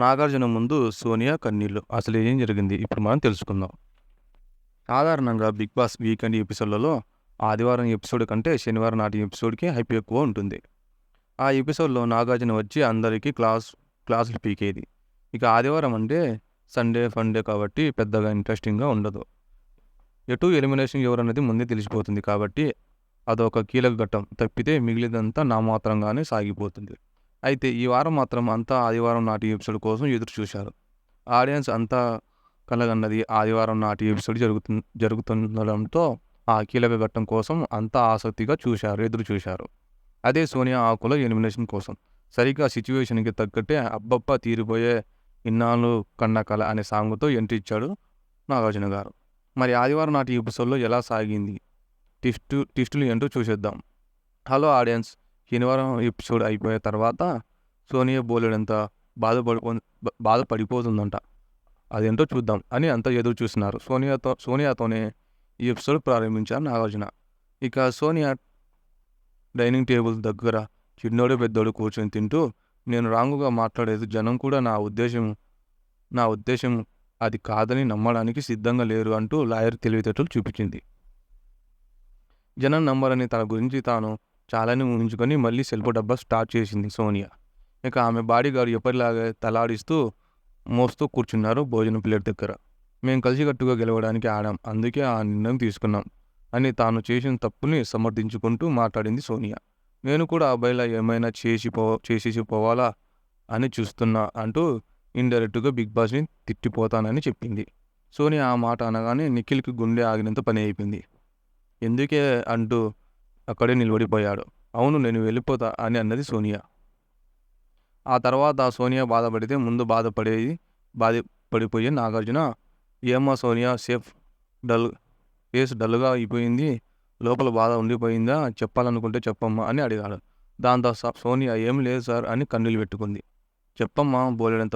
నాగార్జున ముందు సోనియా కన్నీళ్లు. అసలు ఏం జరిగింది ఇప్పుడు మనం తెలుసుకుందాం. సాధారణంగా బిగ్ బాస్ వీకెండ్ ఎపిసోడ్లలో ఆదివారం ఎపిసోడ్ కంటే శనివారం నాటి ఎపిసోడ్కి హైప్ ఎక్కువ ఉంటుంది. ఆ ఎపిసోడ్లో నాగార్జున వచ్చి అందరికీ క్లాసులు పీకేది. ఇక ఆదివారం అంటే సండే ఫండే కాబట్టి పెద్దగా ఇంట్రెస్టింగ్గా ఉండదు. ఎటు ఎలిమినేషన్ ఎవరన్నది ముందే తెలిసిపోతుంది కాబట్టి అదొక కీలక ఘట్టం తప్పితే మిగిలిదంతా నామాత్రంగానే సాగిపోతుంది. అయితే ఈ వారం మాత్రం అంతా ఆదివారం నాటి ఎపిసోడ్ కోసం ఎదురు చూశారు. ఆడియన్స్ అంతా కలగన్నది ఆదివారం నాటి ఎపిసోడ్ జరుగుతుండడంతో ఆ కీలక ఘట్టం కోసం అంతా ఆసక్తిగా ఎదురు చూశారు. అదే సోనియా ఆకుల ఎలిమినేషన్ కోసం. సరిగ్గా సిచ్యువేషన్కి తగ్గట్టే అబ్బబ్బా తీరిపోయే ఇన్నాళ్ళు కన్న కల అనే సాంగ్తో ఎంట్రీ ఇచ్చాడు నాగార్జున గారు. మరి ఆదివారం నాటి ఎపిసోడ్లో ఎలా సాగింది, ట్విస్టులు ఏంటో చూసేద్దాం. హలో ఆడియన్స్, శనివారం ఎపిసోడ్ అయిపోయిన తర్వాత సోనియా బోలెడంత బాధపడిపోతుందంట. అదేంటో చూద్దాం అని అంతా ఎదురు చూస్తున్నారు. సోనియాతోనే ఈ ఎపిసోడ్ ప్రారంభించారు నాగార్జున. ఇక సోనియా డైనింగ్ టేబుల్ దగ్గర చిన్నోడు పెద్దోడు కూర్చొని తింటూ, నేను రాంగుగా మాట్లాడేది జనం కూడా నా ఉద్దేశం అది కాదని నమ్మడానికి సిద్ధంగా లేరు అంటూ లాయర్ తెలివితేటలు చూపించింది. జనం నమ్మరని తన గురించి తాను చాలానే ఊహించుకొని మళ్ళీ సెల్ఫ్ డబ్బా స్టార్ట్ చేసింది సోనియా. ఇక ఆమె బాడీగార్డ్ ఎప్పటిలాగే తలాడిస్తూ మోస్తూ కూర్చున్నారు భోజనం ప్లేట్ దగ్గర. మేము కలిసికట్టుగా గెలవడానికి ఆడాం, అందుకే ఆ నిర్ణయం తీసుకున్నాం అని తాను చేసిన తప్పుని సమర్థించుకుంటూ మాట్లాడింది సోనియా. నేను కూడా అబ్బాయిలా ఏమైనా చేసేసి పోవాలా అని చూస్తున్నా అంటూ ఇండైరెక్ట్గా బిగ్ బాస్ని తిట్టిపోతానని చెప్పింది. సోనియా ఆ మాట అనగానే నిఖిల్కి గుండె ఆగినంత పని అయిపోయింది. ఎందుకే అంటూ అక్కడే నిలబడిపోయాడు. అవును, నేను వెళ్ళిపోతా అని అన్నది సోనియా. ఆ తర్వాత సోనియా బాధపడితే ముందు బాధపడిపోయే నాగార్జున, ఏమ్మా సోనియా ఫేస్ డల్గా అయిపోయింది, లోపల బాధ ఉండిపోయిందా, చెప్పాలనుకుంటే చెప్పమ్మా అని అడిగాడు. దాంతో సోనియా ఏం లేదు సార్ అని కన్నీళ్ళు పెట్టుకుంది. చెప్పమ్మా, బోలెడంత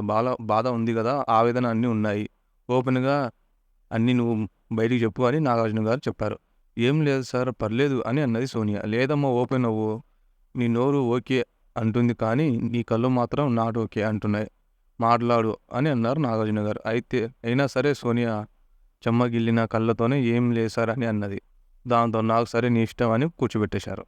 బాధ ఉంది కదా, ఆవేదన అన్నీ ఉన్నాయి, ఓపెన్గా అన్నీ నువ్వు బయటికి చెప్పు అని నాగార్జున గారు చెప్పారు. ఏం లేదు సార్, పర్లేదు అని అన్నది సోనియా. లేదమ్మా, ఓపెన్ అవ్వు, నీ నోరు ఓకే అంటుంది కానీ నీ కళ్ళు మాత్రం నాట్ ఓకే అంటున్నాయి, మాట్లాడు అని అన్నారు నాగార్జున గారు. అయినా సరే సోనియా చెమ్మగిల్లిన కళ్ళతోనే ఏం లేదు సార్ అని అన్నది. దాంతో నాకు సరే నీ ఇష్టం అని కూర్చోబెట్టేశారు.